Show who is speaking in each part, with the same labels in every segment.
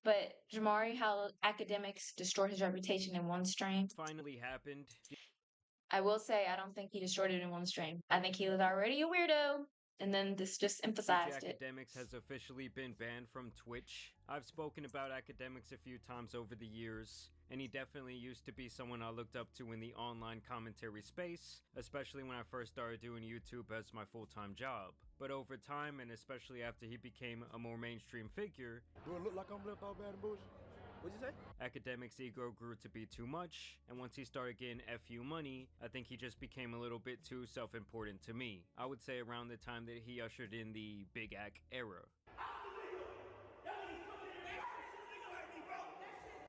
Speaker 1: But Jamari, how academics destroyed his reputation in one stream.
Speaker 2: Finally happened.
Speaker 1: I will say I don't think he destroyed it in one stream. I think he was already a weirdo, and then this just
Speaker 2: DJ
Speaker 1: emphasized it.
Speaker 2: Akademiks has officially been banned from Twitch. I've spoken about Akademiks a few times over the years, and he definitely used to be someone I looked up to in the online commentary space, especially when I first started doing YouTube as my full-time job. But over time, and especially after he became a more mainstream figure,
Speaker 3: do it look like I'm left out bad and bullshit? What'd you say?
Speaker 2: Akademiks' ego grew to be too much, and once he started getting FU money, I think he just became a little bit too self-important to me. I would say around the time that he ushered in the Big Ak era.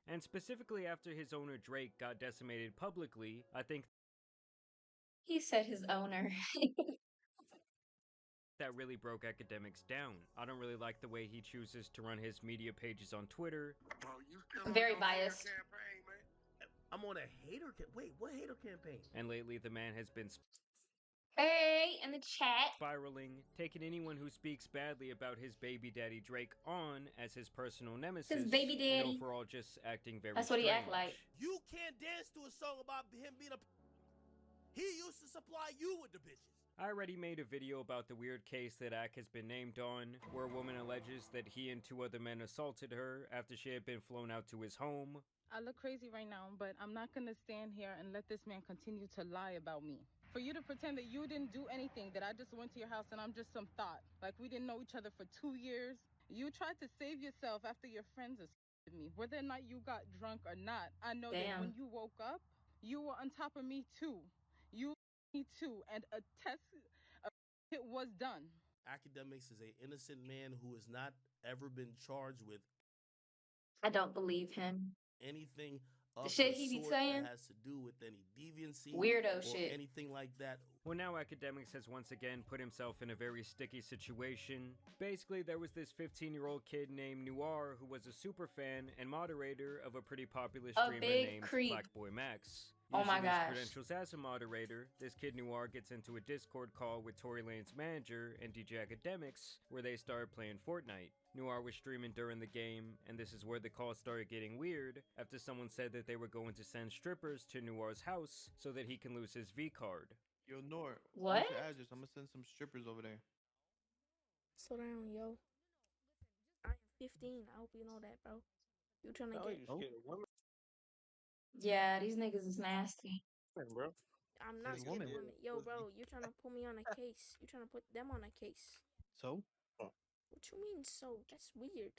Speaker 2: And specifically after his owner Drake got decimated publicly, I think
Speaker 1: He said his owner.
Speaker 2: that really broke Akademiks down. I don't really like the way he chooses to run his media pages on Twitter.
Speaker 4: Bro, you still
Speaker 1: Very
Speaker 4: on your
Speaker 1: biased.
Speaker 4: campaign, man?
Speaker 3: I'm on a hater wait, what hater campaign?
Speaker 2: And lately the man has been
Speaker 1: Hey, in the chat.
Speaker 2: spiraling, taking anyone who speaks badly about his baby daddy Drake on as his personal nemesis,
Speaker 1: His baby daddy.
Speaker 2: and overall just acting very
Speaker 1: That's what
Speaker 2: strange.
Speaker 1: he act like.
Speaker 3: You can't dance to a song about him being a... He used to supply you with the bitches.
Speaker 2: I already made a video about the weird case that Ak has been named on, where a woman alleges that he and two other men assaulted her after she had been flown out to his home.
Speaker 5: I look crazy right now, but I'm not gonna stand here and let this man continue to lie about me. For you to pretend that you didn't do anything, that I just went to your house and I'm just some thought, like we didn't know each other for 2 years. You tried to save yourself after your friends assaulted me. Whether or not you got drunk or not, I know that when you woke up, you were on top of me too. You me too, and a test it was done.
Speaker 3: Akademiks is an innocent man who has not ever been charged with
Speaker 1: I don't believe him.
Speaker 3: anything
Speaker 1: The
Speaker 3: of
Speaker 1: shit
Speaker 3: the
Speaker 1: he be
Speaker 3: sort
Speaker 1: saying?
Speaker 3: that has to do with any deviancy
Speaker 1: Weirdo
Speaker 3: or
Speaker 1: shit.
Speaker 3: anything like that.
Speaker 2: Well, now Akademiks has once again put himself in a very sticky situation. Basically, there was this 15-year-old kid named Noir who was a super fan and moderator of a pretty popular streamer
Speaker 1: big
Speaker 2: named
Speaker 1: creep.
Speaker 2: Blackboy Max.
Speaker 1: Oh my
Speaker 2: Using his
Speaker 1: gosh.
Speaker 2: credentials as a moderator, this kid Noir gets into a Discord call with Tory Lane's manager and DJ Akademiks, where they started playing Fortnite. Noir was streaming during the game, and this is where the call started getting weird after someone said that they were going to send strippers to Noir's house so that he can lose his V card.
Speaker 6: Yo, Nor.
Speaker 1: What?
Speaker 6: What's your address? I'm gonna send some strippers over there.
Speaker 7: Slow down, yo. I'm 15. I hope you know that, bro. You trying to get...
Speaker 1: Yeah, these niggas is nasty.
Speaker 6: Bro.
Speaker 7: I'm not
Speaker 6: This
Speaker 7: scared of
Speaker 6: woman-
Speaker 7: women. Yo, bro, you trying to put me on a case. You trying to put them on a case.
Speaker 6: So?
Speaker 7: What you mean, so? That's weird.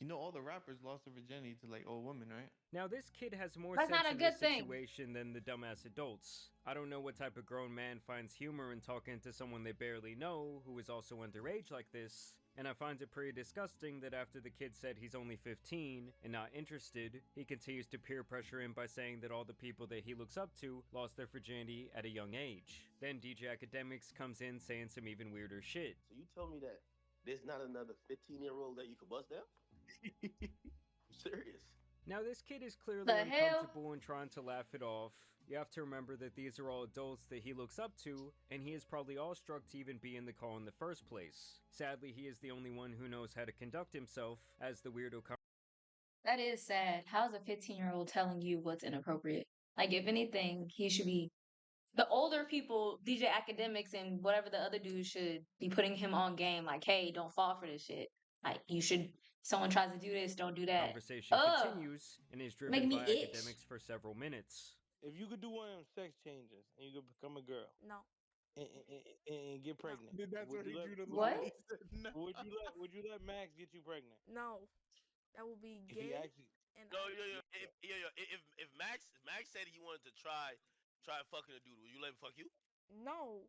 Speaker 6: You know all the rappers lost their virginity to like old women, right?
Speaker 2: Now, this kid has more
Speaker 1: That's
Speaker 2: sense
Speaker 1: not a
Speaker 2: in
Speaker 1: good
Speaker 2: this
Speaker 1: thing.
Speaker 2: situation than the dumbass adults. I don't know what type of grown man finds humor in talking to someone they barely know who is also underage like this, and I find it pretty disgusting that after the kid said he's only 15 and not interested, he continues to peer pressure him by saying that all the people that he looks up to lost their virginity at a young age. Then DJ Akademiks comes in saying some even weirder shit.
Speaker 8: So you tell me that there's not another 15-year-old that you could bust down? I'm serious.
Speaker 2: Now, this kid is clearly
Speaker 1: The hell?
Speaker 2: uncomfortable and trying to laugh it off. You have to remember that these are all adults that he looks up to, and he is probably awestruck to even be in the call in the first place. Sadly, he is the only one who knows how to conduct himself as the weirdo.
Speaker 1: That is sad. How's a 15-year-old telling you what's inappropriate? Like, if anything, he should be... The older people, DJ Academics and whatever the other dudes should be putting him on game. Like, hey, don't fall for this shit. Like, you should... Someone tries to do this, don't do that.
Speaker 2: Conversation
Speaker 1: Ugh.
Speaker 2: continues and is
Speaker 1: Make
Speaker 2: driven
Speaker 1: me
Speaker 2: by
Speaker 1: itch.
Speaker 2: Akademiks for several minutes.
Speaker 9: If you could do one of them sex changes and you could become a girl
Speaker 7: No.
Speaker 9: and get pregnant,
Speaker 3: That's
Speaker 9: would
Speaker 3: what he
Speaker 9: you let,
Speaker 3: drew the
Speaker 1: What?
Speaker 3: line. He said no.
Speaker 9: would you let Max get you pregnant?
Speaker 7: No. That would be
Speaker 9: If he
Speaker 7: gay.
Speaker 9: actually,
Speaker 7: And
Speaker 8: No, if Max said he wanted to try fucking a dude, would you let him fuck you?
Speaker 7: No.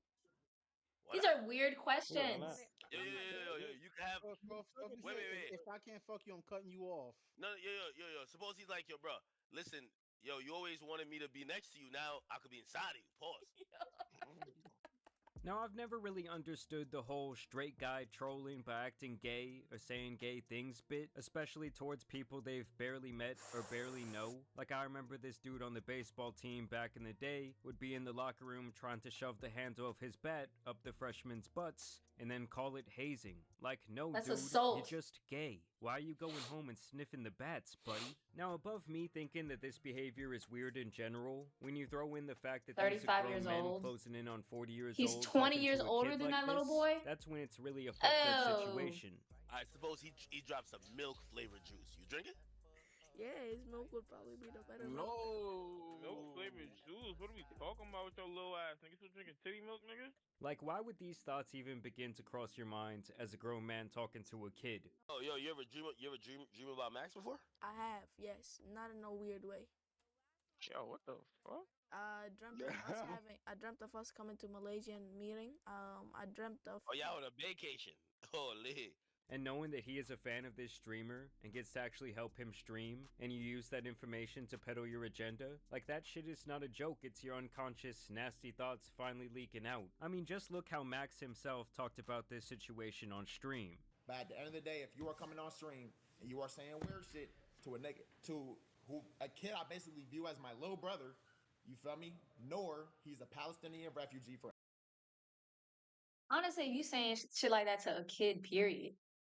Speaker 1: These are weird questions.
Speaker 9: not?
Speaker 8: Yo, you can have. Wait.
Speaker 10: If I can't fuck you, I'm cutting you off.
Speaker 8: No, yo. Suppose he's like, yo, bro, listen, yo, you always wanted me to be next to you. Now I could be inside of you. Pause.
Speaker 2: Now, I've never really understood the whole straight guy trolling by acting gay or saying gay things bit, especially towards people they've barely met or barely know. Like, I remember this dude on the baseball team back in the day would be in the locker room trying to shove the handle of his bat up the freshmen's butts and then call it hazing. Like, no,
Speaker 1: That's
Speaker 2: dude,
Speaker 1: assault.
Speaker 2: you're just gay. Why are you going home and sniffing the bats, buddy? Now, above me thinking that this behavior is weird in general, when you throw in the fact that these are
Speaker 1: 35
Speaker 2: grown
Speaker 1: years
Speaker 2: men
Speaker 1: old.
Speaker 2: closing in on 40 years
Speaker 1: He's
Speaker 2: old
Speaker 1: 20
Speaker 2: talking
Speaker 1: years
Speaker 2: to a
Speaker 1: older
Speaker 2: kid
Speaker 1: than
Speaker 2: like
Speaker 1: that little
Speaker 2: this,
Speaker 1: boy?
Speaker 2: that's when it's really a fucked up
Speaker 1: Oh.
Speaker 2: situation.
Speaker 8: I suppose he dropped some milk flavored juice. You drink it?
Speaker 7: Yeah, his milk would probably be the better milk.
Speaker 9: No. Milk flavored juice. What are we talking about with your little ass? Nigga still drinking titty milk, nigga?
Speaker 2: Like, why would these thoughts even begin to cross your mind as a grown man talking to a kid?
Speaker 8: Oh, yo, you ever dream about Max before?
Speaker 7: I have, yes, not in no weird way.
Speaker 9: Yo, what the fuck?
Speaker 7: I dreamt of us coming to Malaysian meeting. I dreamt of.
Speaker 8: Oh, yeah, on a vacation. Holy.
Speaker 2: And knowing that he is a fan of this streamer and gets to actually help him stream, and you use that information to peddle your agenda, like that shit is not a joke, it's your unconscious, nasty thoughts finally leaking out. I mean, just look how Max himself talked about this situation on stream.
Speaker 11: But at the end of the day, if you are coming on stream and you are saying weird shit to a kid I basically view as my little brother, you feel me? Nor he's a Palestinian refugee for.
Speaker 1: Honestly, you saying shit like that to a kid, period.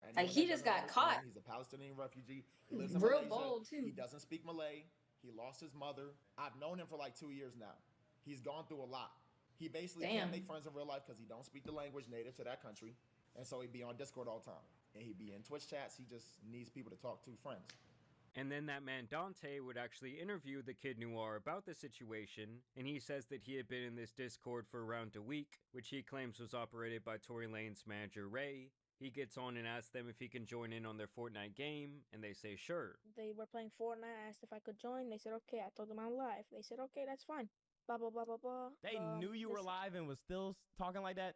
Speaker 11: And
Speaker 1: like, he just got caught.
Speaker 11: He's a Palestinian refugee. He lives in
Speaker 1: Real
Speaker 11: Malaysia.
Speaker 1: bold, too.
Speaker 11: He doesn't speak Malay. He lost his mother. I've known him for like 2 years now. He's gone through a lot. He basically can't make friends in real life because he don't speak the language native to that country. And so he'd be on Discord all the time. And he'd be in Twitch chats. He just needs people to talk to, friends.
Speaker 2: And then that man Dante would actually interview the Kid Noir about the situation, and he says that he had been in this Discord for around a week, which he claims was operated by Tory Lane's manager Ray. He gets on and asks them if he can join in on their Fortnite game, and they say sure.
Speaker 7: They were playing Fortnite. I asked if I could join. They said okay. I told them I'm live. They said okay, that's fine. Blah blah blah blah blah.
Speaker 12: They knew you were live and was still talking like that?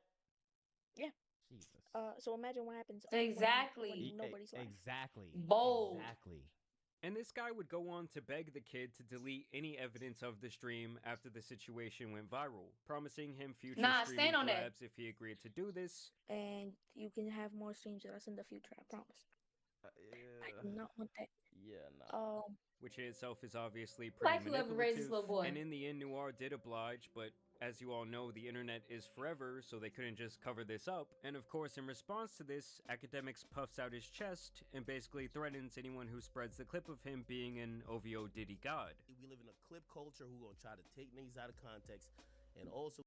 Speaker 7: Yeah.
Speaker 12: Jesus.
Speaker 7: So imagine what happens
Speaker 1: exactly
Speaker 7: when nobody's live.
Speaker 12: Exactly.
Speaker 1: Bold.
Speaker 12: Exactly.
Speaker 2: And this guy would go on to beg the kid to delete any evidence of the stream after the situation went viral, promising him future streaming collabs if he agreed to do this.
Speaker 7: And you can have more streams with us in the future, I promise.
Speaker 12: Yeah.
Speaker 7: I do not want that.
Speaker 12: Yeah, no.
Speaker 2: Which in itself is obviously pretty
Speaker 1: like whoever raised this little boy.
Speaker 2: And in the end, Noir did oblige, but as you all know, the internet is forever, so they couldn't just cover this up. And of course, in response to this, Akademiks puffs out his chest and basically threatens anyone who spreads the clip of him being an OVO Diddy god.
Speaker 8: We live in a clip culture who gonna try to take things out of context, and also.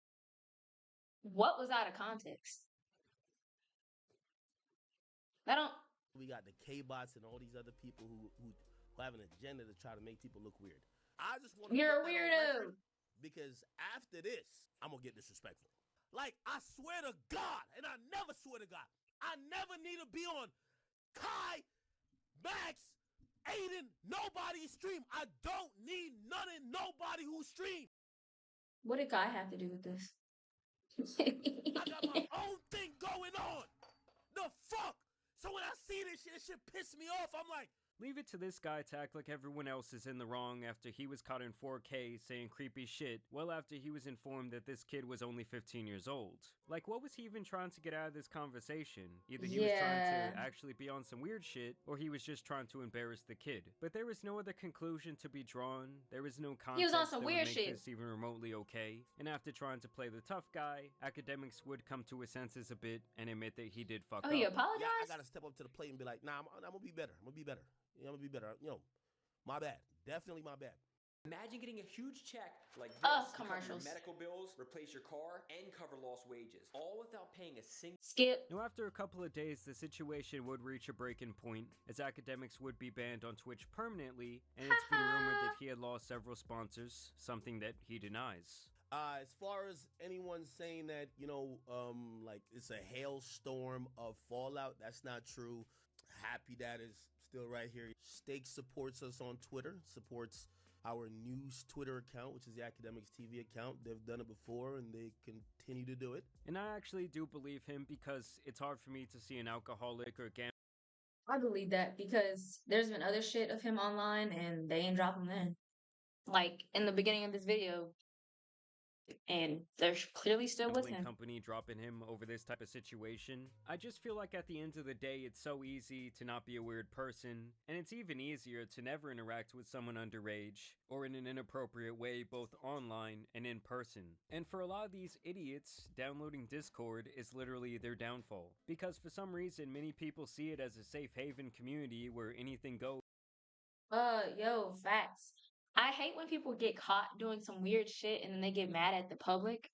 Speaker 1: What was out of context? I don't.
Speaker 8: We got the K-bots and all these other people who have an agenda to try to make people look weird. I just want to.
Speaker 1: You're a weirdo.
Speaker 8: Because after this, I'm gonna get disrespectful. Like, I swear to God, and I never swear to God, I never need to be on Kai, Max, Aiden, nobody's stream. I don't need none of nobody who stream.
Speaker 1: What did Kai have to do with this?
Speaker 8: I got my own thing going on. The fuck? So when I see this shit piss me off. I'm like,
Speaker 2: leave it to this guy to act like everyone else is in the wrong after he was caught in 4K saying creepy shit, well after he was informed that this kid was only 15 years old. Like, what was he even trying to get out of this conversation? Either he was trying to actually be on some weird shit, or he was just trying to embarrass the kid. But there was no other conclusion to be drawn. There was no context
Speaker 1: he was on some
Speaker 2: that
Speaker 1: weird
Speaker 2: would make
Speaker 1: shit.
Speaker 2: this even remotely okay. And after trying to play the tough guy, Akademiks would come to his senses a bit and admit that he did fuck up.
Speaker 1: Oh, he apologized?
Speaker 8: Yeah, I gotta step up to the plate and be like, nah, I'm gonna be better. I'm gonna be better. Yeah, I'm gonna be better. You know, my bad. Definitely my bad.
Speaker 13: Imagine getting a huge check like this to cover your medical bills, replace your car, and cover lost wages, all without paying a single
Speaker 1: skip.
Speaker 2: Now, after a couple of days, the situation would reach a breaking point, as Akademiks would be banned on Twitch permanently, and it's been rumored that he had lost several sponsors, something that he denies.
Speaker 8: As far as anyone saying that, you know, like it's a hailstorm of fallout, that's not true. Happy that is still right here. Steak supports us on Twitter, supports our news Twitter account, which is the Akademiks TV account. They've done it before and they continue to do it.
Speaker 2: And I actually do believe him because it's hard for me to see an alcoholic or gambler.
Speaker 1: I believe that because there's been other shit of him online and they ain't dropping him in. Like in the beginning of this video, and they're clearly still with
Speaker 2: gambling
Speaker 1: him.
Speaker 2: company dropping him over this type of situation. I just feel like at the end of the day, it's so easy to not be a weird person, and it's even easier to never interact with someone underage or in an inappropriate way, both online and in person. And for a lot of these idiots, downloading Discord is literally their downfall, because for some reason, many people see it as a safe haven community where anything goes.
Speaker 1: Yo, facts. I hate when people get caught doing some weird shit and then they get mad at the public.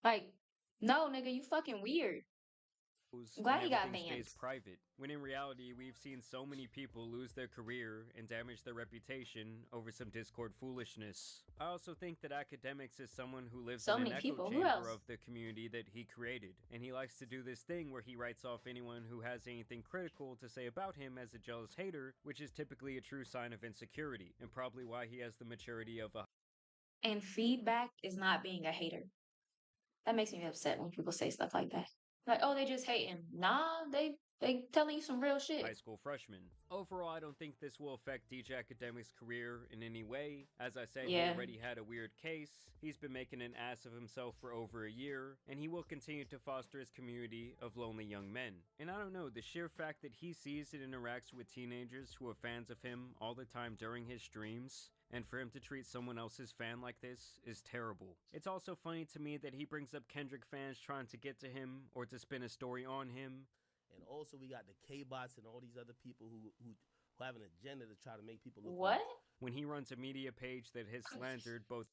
Speaker 1: Like, no, nigga, you fucking weird. I'm glad
Speaker 2: And
Speaker 1: he got
Speaker 2: everything stays
Speaker 1: bans.
Speaker 2: private, when in reality we've seen so many people lose their career and damage their reputation over some Discord foolishness. I also think that Akademiks is someone who lives
Speaker 1: So
Speaker 2: in an
Speaker 1: many
Speaker 2: echo
Speaker 1: people. Who
Speaker 2: chamber
Speaker 1: else?
Speaker 2: of the community that he created, and he likes to do this thing where he writes off anyone who has anything critical to say about him as a jealous hater, which is typically a true sign of insecurity, and probably why he has the maturity of a
Speaker 1: And feedback is not being a hater. That makes me upset when people say stuff like that. Like, oh, they just hating. Nah, they telling you some real
Speaker 2: high
Speaker 1: shit.
Speaker 2: school freshman. Overall, I don't think this will affect DJ Akademiks' career in any way. As I said, he already had a weird case, he's been making an ass of himself for over a year, and he will continue to foster his community of lonely young men. And I don't know, the sheer fact that he sees and interacts with teenagers who are fans of him all the time during his streams, and for him to treat someone else's fan like this is terrible. It's also funny to me that he brings up Kendrick fans trying to get to him or to spin a story on him.
Speaker 8: And also we got the K-bots and all these other people who have an agenda to try to make people look
Speaker 1: What?
Speaker 2: When he runs a media page that has slandered both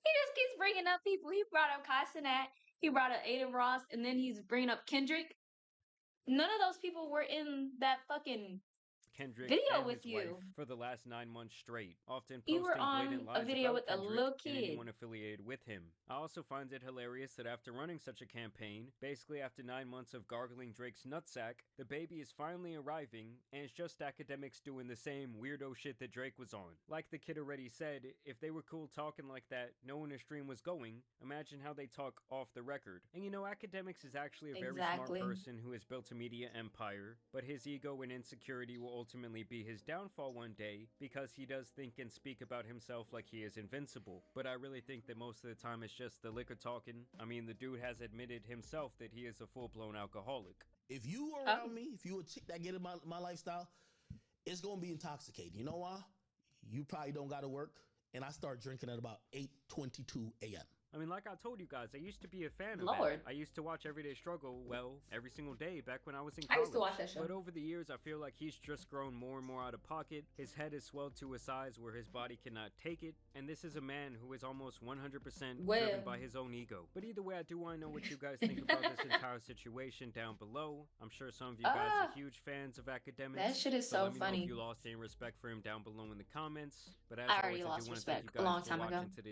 Speaker 1: He just keeps bringing up people. He brought up Kai Cenat, he brought up Aiden Ross, and then he's bringing up Kendrick. None of those people were in that fucking
Speaker 2: Kendrick
Speaker 1: video
Speaker 2: and
Speaker 1: with
Speaker 2: his
Speaker 1: you.
Speaker 2: wife for the last 9 months straight, often
Speaker 1: You were
Speaker 2: posting
Speaker 1: on
Speaker 2: blatant
Speaker 1: a
Speaker 2: lies
Speaker 1: video
Speaker 2: about
Speaker 1: with a
Speaker 2: Kendrick
Speaker 1: little
Speaker 2: and
Speaker 1: kid.
Speaker 2: anyone affiliated with him. I also find it hilarious that after running such a campaign, basically after 9 months of gargling Drake's nutsack, the baby is finally arriving, and it's just Akademiks doing the same weirdo shit that Drake was on. Like the kid already said, if they were cool talking like that, knowing their stream was going, imagine how they talk off the record. And you know, Akademiks is actually a very smart person who has built a media empire, but his ego and insecurity will ultimately be his downfall one day, because he does think and speak about himself like he is invincible. But I really think that most of the time it's just the liquor talking. I mean, the dude has admitted himself that he is a full-blown alcoholic.
Speaker 8: If you around me, if you a chick that get in my lifestyle, it's gonna be intoxicating. You know why? You probably don't gotta work, and I start drinking at about 8:22 a.m.
Speaker 2: I mean, like I told you guys, I used to be a fan of
Speaker 1: Lord.
Speaker 2: that. I used to watch Everyday Struggle, well, every single day back when I was in
Speaker 1: I
Speaker 2: college.
Speaker 1: used to watch that show.
Speaker 2: But over the years, I feel like he's just grown more and more out of pocket. His head is swelled to a size where his body cannot take it. And this is a man who is almost 100% driven by his own ego. But either way, I do want to know what you guys think about this entire situation down below. I'm sure some of you guys are huge fans of Akademiks.
Speaker 1: That shit is so
Speaker 2: let me
Speaker 1: funny.
Speaker 2: know if you lost any respect for him down below in the comments. But as
Speaker 1: I already
Speaker 2: always, I
Speaker 1: lost
Speaker 2: do want to thank
Speaker 1: respect
Speaker 2: you
Speaker 1: a long
Speaker 2: guys for
Speaker 1: time ago.
Speaker 2: watching today's